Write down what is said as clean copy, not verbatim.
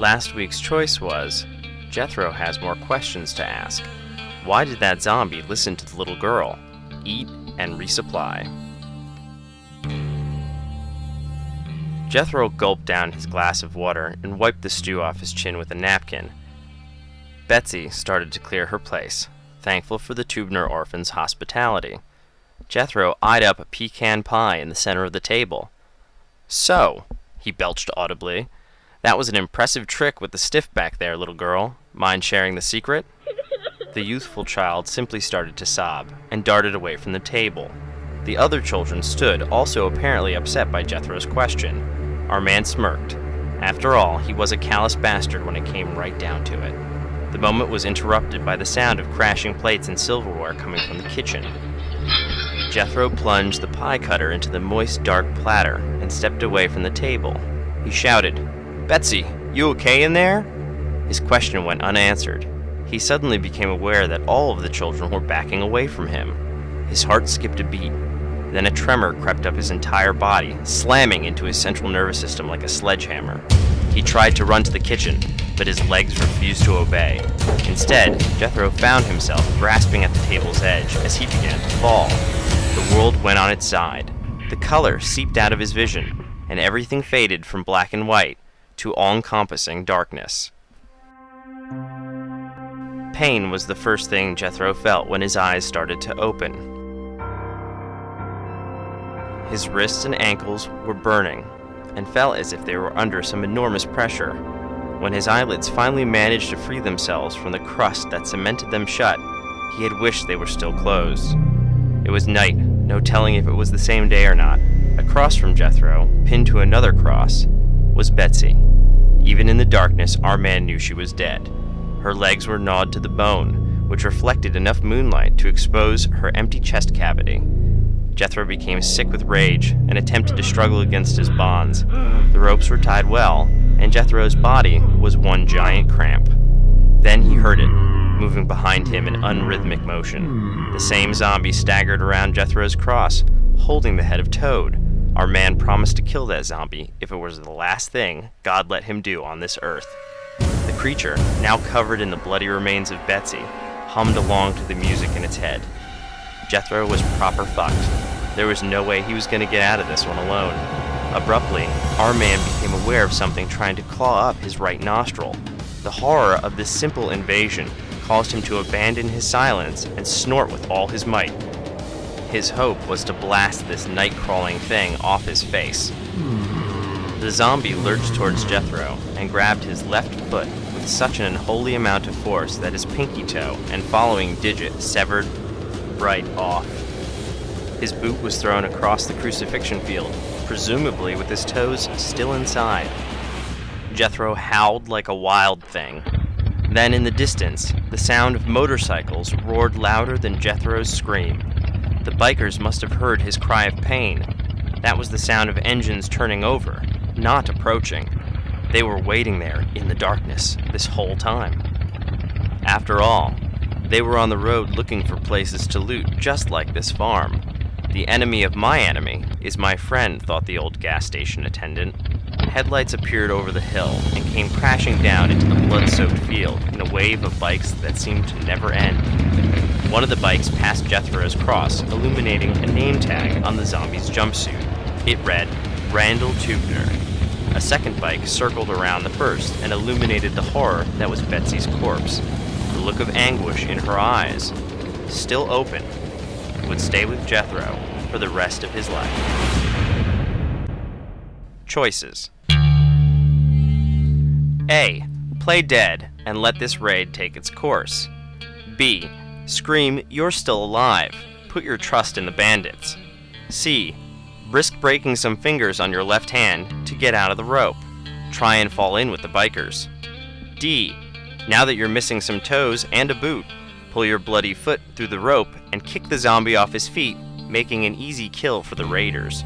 Last week's choice was, Jethro has more questions to ask. Why did that zombie listen to the little girl? Eat and resupply. Jethro gulped down his glass of water and wiped the stew off his chin with a napkin. Betsy started to clear her place, thankful for the Tubner orphans' hospitality. Jethro eyed up a pecan pie in the center of the table. "So," he belched audibly, "that was an impressive trick with the stiff back there, little girl. Mind sharing the secret?" The youthful child simply started to sob and darted away from the table. The other children stood, also apparently upset by Jethro's question. Our man smirked. After all, he was a callous bastard when it came right down to it. The moment was interrupted by the sound of crashing plates and silverware coming from the kitchen. Jethro plunged the pie cutter into the moist, dark platter and stepped away from the table. He shouted, "Betsy, you okay in there?" His question went unanswered. He suddenly became aware that all of the children were backing away from him. His heart skipped a beat. Then a tremor crept up his entire body, slamming into his central nervous system like a sledgehammer. He tried to run to the kitchen, but his legs refused to obey. Instead, Jethro found himself grasping at the table's edge as he began to fall. The world went on its side. The color seeped out of his vision, and everything faded from black and white to all-encompassing darkness. Pain was the first thing Jethro felt when his eyes started to open. His wrists and ankles were burning, and felt as if they were under some enormous pressure. When his eyelids finally managed to free themselves from the crust that cemented them shut, he had wished they were still closed. It was night, no telling if it was the same day or not. Across from Jethro, pinned to another cross, was Betsy. Even in the darkness, our man knew she was dead. Her legs were gnawed to the bone, which reflected enough moonlight to expose her empty chest cavity. Jethro became sick with rage and attempted to struggle against his bonds. The ropes were tied well, and Jethro's body was one giant cramp. Then he heard it, moving behind him in unrhythmic motion. The same zombie staggered around Jethro's cross, holding the head of Toad. Our man promised to kill that zombie if it was the last thing God let him do on this earth. The creature, now covered in the bloody remains of Betsy, hummed along to the music in its head. Jethro was proper fucked. There was no way he was going to get out of this one alone. Abruptly, our man became aware of something trying to claw up his right nostril. The horror of this simple invasion caused him to abandon his silence and snort with all his might. His hope was to blast this night-crawling thing off his face. The zombie lurched towards Jethro and grabbed his left foot with such an unholy amount of force that his pinky toe and following digit severed right off. His boot was thrown across the crucifixion field, presumably with his toes still inside. Jethro howled like a wild thing. Then in the distance, the sound of motorcycles roared louder than Jethro's scream. The bikers must have heard his cry of pain. That was the sound of engines turning over, not approaching. They were waiting there in the darkness this whole time. After all, they were on the road looking for places to loot, just like this farm. The enemy of my enemy is my friend, thought the old gas station attendant. Headlights appeared over the hill and came crashing down into the blood-soaked field in a wave of bikes that seemed to never end. One of the bikes passed Jethro's cross, illuminating a name tag on the zombie's jumpsuit. It read, Randall Tubner. A second bike circled around the first and illuminated the horror that was Betsy's corpse. The look of anguish in her eyes, still open, would stay with Jethro for the rest of his life. Choices. A. Play dead and let this raid take its course. B. Scream, "You're still alive." Put your trust in the bandits. C. Risk breaking some fingers on your left hand to get out of the rope. Try and fall in with the bikers. D. Now that you're missing some toes and a boot, pull your bloody foot through the rope and kick the zombie off his feet, making an easy kill for the raiders.